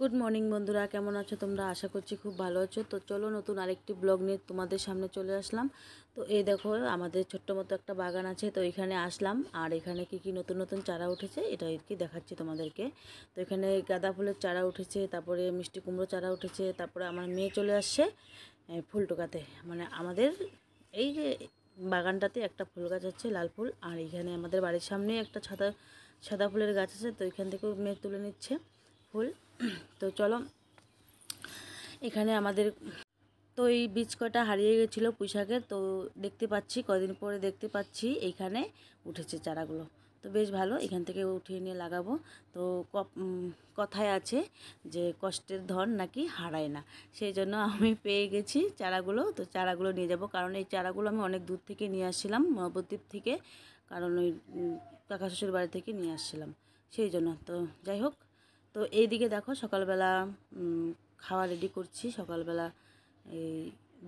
Good morning বন্ধুরা, কেমন আছো তোমরা? আশা করছি খুব ভালো আছো। তো চলো নতুন আরেকটি ব্লগ নিয়ে তোমাদের সামনে চলে আসলাম। তো এই দেখো আমাদের ছোট্ট মতো একটা বাগান আছে, তো এখানে আসলাম আর এখানে কি নতুন নতুন চারা উঠেছে এটা আর কি দেখাচ্ছি তোমাদেরকে। তো এখানে গাঁদা ফুলের চারা উঠেছে, তারপরে মিষ্টি কুমড়ো চারা উঠেছে, তারপরে আমার মেয়ে চলে আসছে ফুল টোকাতে। মানে আমাদের এই যে বাগানটাতে একটা ফুল গাছ আছে, লাল ফুল, আর এখানে আমাদের বাড়ির সামনে একটা সাদা সাদা ফুলের গাছ আছে, তো এখান থেকেও মেয়ে তুলে নিচ্ছে ফুল। তো চলো এখানে আমাদের তো এই বীজ কটা হারিয়ে গেছিলো পুঁইশাকের, তো দেখতে পাচ্ছি কদিন পরে দেখতে পাচ্ছি এইখানে উঠেছে চারাগুলো। তো বেশ ভালো, এখান থেকে উঠিয়ে নিয়ে লাগাবো। তো কথায় আছে যে কষ্টের ধন নাকি হারায় না, সেই জন্য আমি পেয়ে গেছি চারাগুলো। তো চারাগুলো নিয়ে যাব, কারণ এই চারাগুলো আমি অনেক দূর থেকে নিয়ে আসছিলাম, নবদ্বীপ থেকে, কারণ ওই কাকা শ্বশুর বাড়ি থেকে নিয়ে আসছিলাম, সেই জন্য। তো যাই হোক, তো এই দিকে দেখো সকালবেলা খাওয়া রেডি করছি। সকালবেলা এই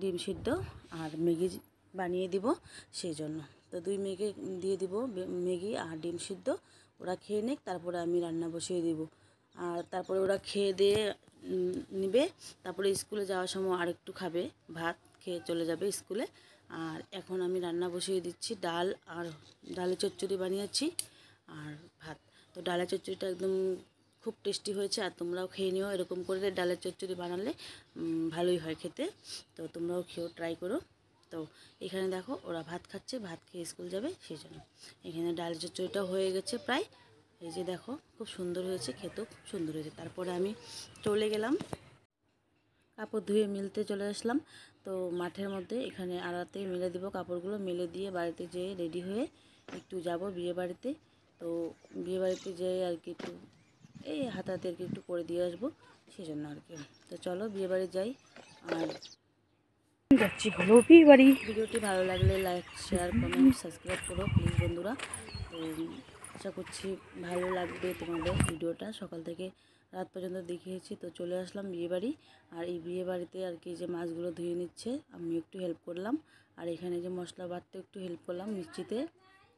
ডিম সিদ্ধ আর ম্যাগি বানিয়ে দিব, সেই জন্য। তো দুই মেয়েকে দিয়ে দিব ম্যাগি আর ডিম সিদ্ধ, ওরা খেয়ে নিক, তারপরে আমি রান্না বসিয়ে দিব। আর তারপরে ওরা খেয়ে দিয়ে নিবে, তারপরে স্কুলে যাওয়ার সময় আরেকটু খাবে, ভাত খেয়ে চলে যাবে স্কুলে। আর এখন আমি রান্না বসিয়ে দিচ্ছি, ডাল আর ডালের চচ্চড়ি বানিয়েছি আর ভাত। তো ডালের চচ্চড়িটা একদম খুব টেস্টি হয়েছে, আর তোমরাও খেয়ে নিও। এরকম করে ডালের চচ্চড়ি বানালে ভালোই হয় খেতে, তো তোমরাও খেয়েও ট্রাই করো। তো এখানে দেখো ওরা ভাত খাচ্ছে, ভাত খেয়ে স্কুল যাবে, সেই জন্য। এখানে ডালের চচ্চড়িটাও হয়ে গেছে প্রায়, এই যে দেখো খুব সুন্দর হয়েছে, খেতেও খুব সুন্দর হয়েছে। তারপরে আমি চলে গেলাম, কাপড় ধুয়ে মিলতে চলে আসলাম। তো মাঠের মধ্যে এখানে আড়াতেই মেলে দিব কাপড়গুলো, মেলে দিয়ে বাড়িতে যেয়ে রেডি হয়ে একটু যাব বিয়ে বাড়িতে। তো বিয়ে বাড়িতে যেয়ে আর কি একটু এই হাতাতে আর কি একটু করে দিয়ে আসবো, সেই জন্য আর কি। তো চলো বিয়ে বাড়ি যাই। আর যাচ্ছি হলো বিয়ে বাড়ি। ভিডিওটি ভালো লাগলে লাইক, শেয়ার, কমেন্ট, সাবস্ক্রাইব করো প্লিজ বন্ধুরা। তো আশা করছি ভালো লাগবে তোমাদের ভিডিওটা। সকাল থেকে রাত পর্যন্ত দেখিয়েছি। তো চলে আসলাম বিয়ে বাড়ি, আর এই বিয়ে বাড়িতে আর কি যে মাছগুলো ধুয়ে নিচ্ছে, আমি একটু হেল্প করলাম। আর এখানে যে মশলা বাটতে একটু হেল্প করলাম মিষ্টিতে।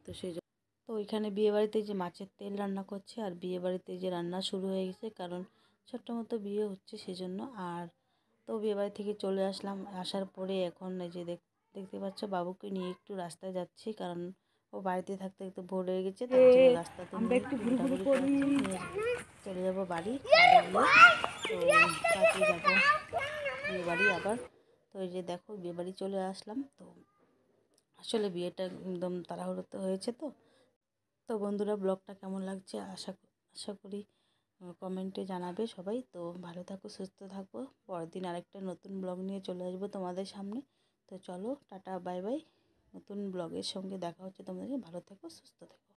তো সেই জন্য তো ওইখানে বিয়েবাড়িতে যে মাছের তেল রান্না করছে, আর বিয়েবাড়িতে যে রান্না শুরু হয়ে গেছে, কারণ ছোট্ট মতো বিয়ে হচ্ছে সেজন্য। আর তো বিয়েবাড়ি থেকে চলে আসলাম, আসার পরে এখন এই যে দেখতে পাচ্ছ বাবুকে নিয়ে একটু রাস্তায় যাচ্ছি, কারণ ও বাড়িতে থাকতে একটু ভোর হয়ে গেছে, তার জন্য রাস্তাতে নিয়ে একটু ঘোরাঘুরি করাচ্ছি, নিয়ে চলে যাবো বাড়ি গিয়ে। তো তাকে যাবো বিয়েবাড়ি আবার। তো এই যে দেখো বিয়েবাড়ি চলে আসলাম। তো আসলে বিয়েটা একদম তাড়াহুড়োতে হয়েছে। তো তো বন্ধুরা ব্লগটা কেমন লাগছে আশা আশা করি কমেন্টে জানাবে সবাই। তো ভালো থাকো, সুস্থ থাকো, পরের দিন আরেকটা নতুন ব্লগ নিয়ে চলে আসবো তোমাদের সামনে। তো চলো টাটা বাই বাই, নতুন ব্লগের সঙ্গে দেখা হচ্ছে তোমাদের। ভালো থেকো, সুস্থ থেকো।